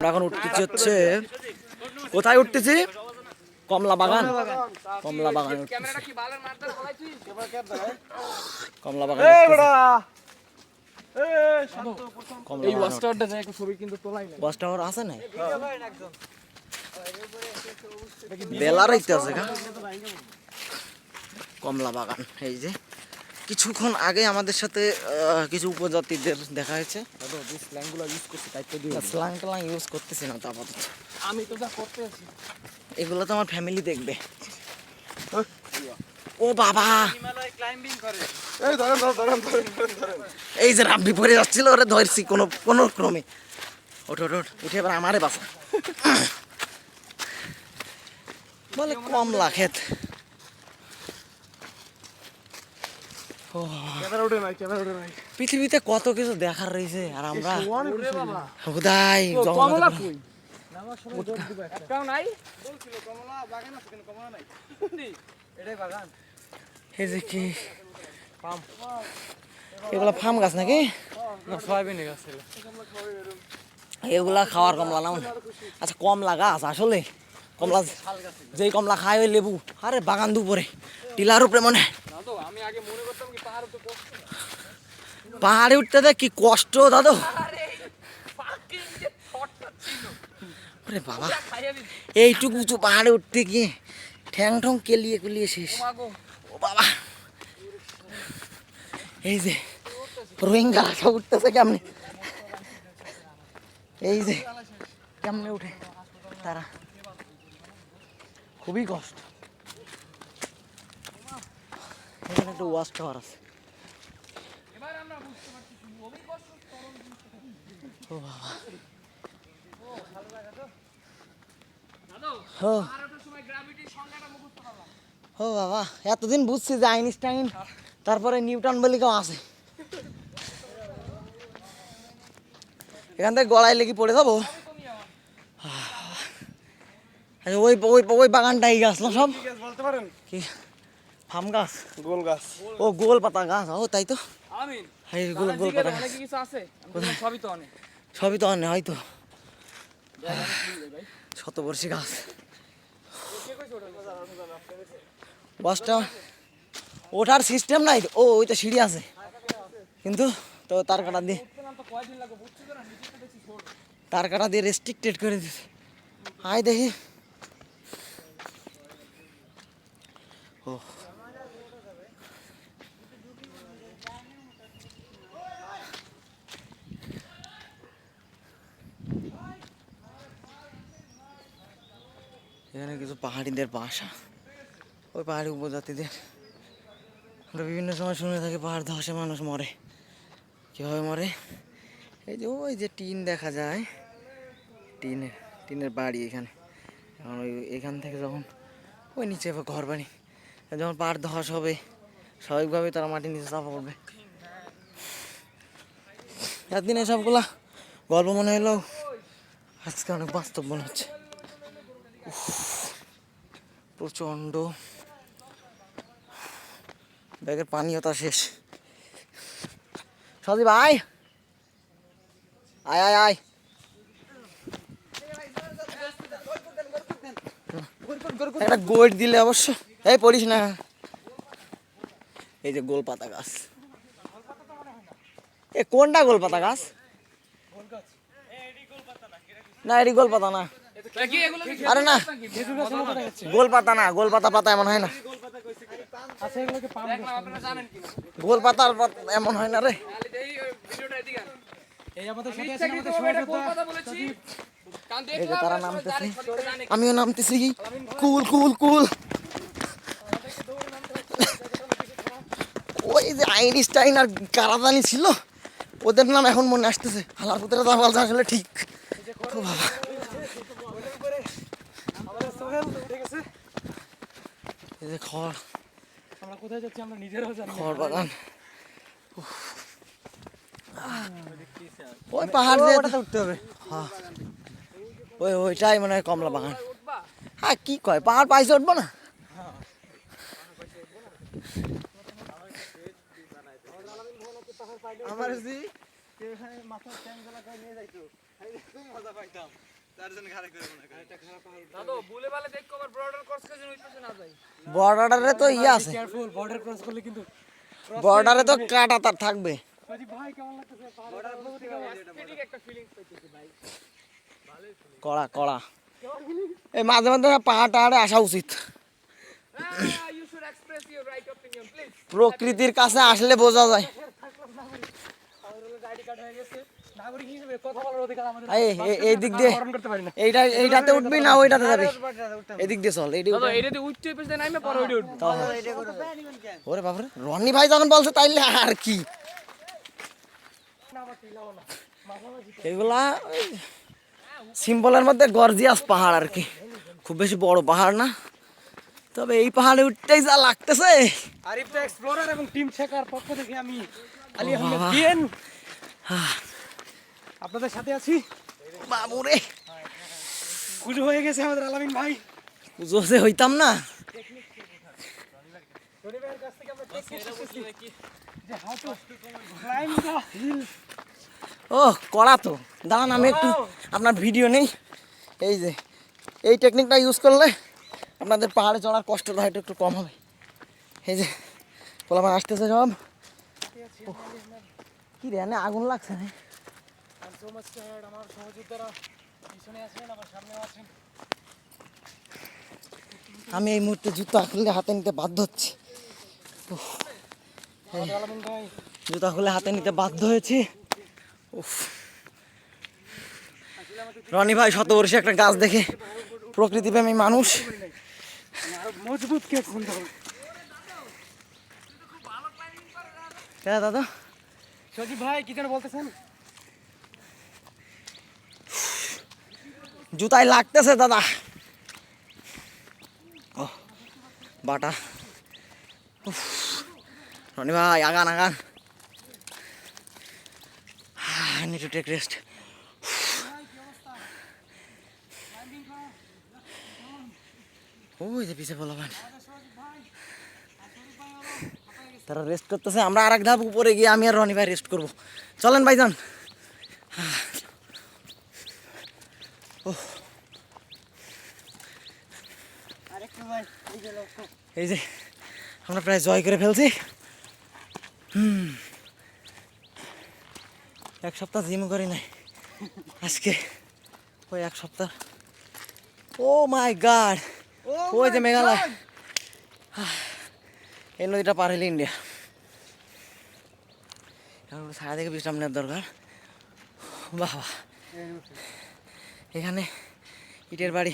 এখন উঠতেছি হচ্ছে কোথায় উঠতেছি? কমলা বাগান। কমলা বাগান কমলা বাগান ওয়াচ টাওয়ার আছে না বেলা রাইতে আছে কমলা বাগান। এই যে কিছুক্ষণ আগে আমাদের সাথে কিছু উপজাতিদের দেখা হয়েছে। স্ল্যাং ট্যাং ইউজ করতেছি না তো আপাতত। আমি তো যা করতে আছি এগুলো তো আমার ফ্যামিলি দেখবে। ও বাবা ক্লাইম্বিং করে। এই যে রাব্বি পড়ে যাচ্ছিল ওরে ধরছি কোনো ক্রমে। ওঠ উঠে এবার আমারে বাসা বলে কমলা ক্ষেত। পৃথিবীতে কত কিছু দেখার রয়েছে আর আমরা হুদাই এই যে কি এগুলা ফার্ম গাছ নাকি? এগুলা খাওয়ার কমলা না? আচ্ছা কমলা গাছ আসলে কমলা যেই কমলা খায় ওই লেবু। আরে বাগান দুপুরে টিলার উপরে মনে পাহাড়ে উঠতে দেখ কি কষ্ট দাদু। আরে বাবা এইটুকু উঁচু পাহাড়ে উঠতে গিয়ে ঠ্যাং ঠং কেলিয়ে শেষ। ও বাবা এই যে রোহিঙ্গা সব উঠতেছে কেমনে, এই যে কেমনে উঠে তারা, খুবই কষ্ট। এখানে একটা ওয়াচ টাওয়ার আছে। ও বাবা ও বাবা এতদিন বুঝছি যে আইনস্টাইন তারপরে নিউটন বলে কেউ আছে। এখান থেকে গলায় লেগে পড়ে যাবো। ওই ওই ওই বাগানটাই গাছ না সব বলতে পারেন কি? ফার্ম গাছ, গোল গাছ। ও গোল পাতা গাছ। ও তাই তো গোল পাতা সবই তো অনেক হয়তো শতবর্ষী গাছ। বাসটা ওঠার সিস্টেম নাই। ও ওই তো সিঁড়ি আছে কিন্তু তো তার কাটা দিয়ে রেস্ট্রিক্টেড করে দিচ্ছে। আয় দেখি ও এখানে কিছু পাহাড়িদের বাসা। ওই পাহাড়ি উপজাতিদের আমরা বিভিন্ন সময় শুনে থাকি পাহাড় ধসে মানুষ মরে। কীভাবে মরে? এই যে ওই যে টিন দেখা যায়, টিনের বাড়ি এখানে। এখন ওই এখান থেকে যখন ওই নিচে ঘর বাড়ি, যখন পাহাড় ধস হবে স্বাভাবিকভাবে তারা মাটির নিচে চাপা পড়বে। একদিন এসবগুলা গল্প মনে হলেও আজকে অনেক বাস্তব মনে হচ্ছে। প্রচণ্ড ব্যাগের পানীয়তা শেষ। সজীব আয় আয় আয় আয়। একটা গোট দিলে অবশ্য। এই পড়িস না। এই যে গোল পাতা গাছ। এ কোনটা গোল পাতা গাছ? না এটি গোল পাতা না। আরে না গোল পাতা না, গোল পাতা এমন হয় না। গোল পাতা এমন হয় না রে। এই যে তারা নামতেছে, আমিও নামতেছি। কুল কুল কুল। ওই যে আইনস্টাইন আর কারাদানি ছিল ওদের নাম এখন মনে আসতেছে। হালার পুত্রে তা বলছে আসলে ঠিক। ও বাবা এই যে খড়, আমরা কোথায় যাচ্ছি আমরা নিজেরাও জানি না। খড় বাগান ওই পাহাড় দিয়ে উঠতে হবে। হ্যাঁ ওইটাই মনে হয় কমলা বাগান। হ্যাঁ কি কয় পাহাড় পাইছে উঠবো না? আমার জি মাথার ট্যাঙ্ক নিয়ে যাইতো মজা পাইতাম তার জন্য ঘাড়ে করে মনে করি দাদু বলে বলে দেখো আবার বর্ডার ক্রস করে ওই পাশে না যায়। বর্ডারে তো ইয়ে আছে, কেয়ারফুল, বর্ডার ক্রস করলে কিন্তু বর্ডারে তো কাটা তার থাকবে। সজি ভাই কেমন লাগতেছে? বর্ডার প্রতি ঠিক একটা ফিলিংস পাইতেছি ভাই। কড়া কড়া, এই মাঝে মাঝে পাহাড় টাহাড়ে আসা উচিত। You should express your right opinion, please. প্রকৃতির কাছে আসলে বোঝা যায়। আমাদের হলো আইডি কার্ড হয়ে গেছে। নাগরিক হিসেবে কথা বলার অধিকার আমাদের এই দিক দিয়ে হরণ করতে পারি না। এইটাতে উঠবি না ওইটাতে যাবি? এদিক দিয়ে চল, এইদিকে দাদু এইটাতে উঠতে পেছে নাইমে পরে ওইটা উঠবো। ওরে বাপরে, রনি ভাই যখন বলছে তাইলে আর কি, এগুলা সিম্বলের মধ্যে গর্জিয়াস পাহাড় আর কি, খুব বেশি বড় পাহাড় না, তবে এই পাহাড়ে উঠতেই যা লাগতেছে। আরিফ দ্য এক্সপ্লোরার এবং টিম শেখার পক্ষ থেকে আমি আলী আহমেদ বিএন আপনাদের সাথে আছি। বাবুরে, পুজো হয়ে গেছে আমাদের আলামিন ভাই। পুজো যে হইতাম না। রনি ভাইয়ের কাছ থেকে আমরা টেকনিক শিখেছি যে how to climb the hill. ও কড়া তো, দাঁড়ান আমি একটু আপনার ভিডিও নেই। এই যে এই টেকনিকটা ইউজ করলে আপনাদের পাহাড়ে চড়ার কষ্টটা হয়তো একটু কম হবে। এই যে পোলাপান আসতেছে সব। উফ, কি রে, এনে আগুন লাগছে না? I'm so much tired. আমার সহযোদ্ধারা পিছনে আছেন, আমার সামনেও আছেন। আমি এই মুহূর্তে জুতা খুলে হাতে নিতে বাধ্য হচ্ছি। আমাদের আলামিন ভাই জুতা খুলে হাতে নিতে বাধ্য হয়েছি। উফ, রনি ভাই শতবর্ষী একটা গাছ দেখে প্রকৃতিপ্রেমী মানুষ। আরো মজবুত কেক শুনতে হবে। হ্যাঁ দাদা, সজীব ভাই কি যেন বলতেছেন? জুতায় লাগতেছে দাদা। ও বাটা, উফ, রনি ভাই আগান আগান। I need to take rest. ওই যে পিছে পোলাপান, তারা রেস্ট করতেছে। আমরা আর এক ধাপ উপরে গিয়ে আমি আর রনি ভাই রেস্ট করবো। চলেন ভাইজান। আরেকটু ভাই এই যে লোক এই যে আমরা প্রায় জয় করে ফেলছি। এক সপ্তাহ জিম করি নাই আজকে, ওই এক সপ্তাহ। ও মাই গড, ওই যে মেঘালয়, এই নদীটা পার হইলে ইন্ডিয়া। ছায়া থেকে বিশ্রাম নেওয়ার দরকার। বাবা, এখানে ইটের বাড়ি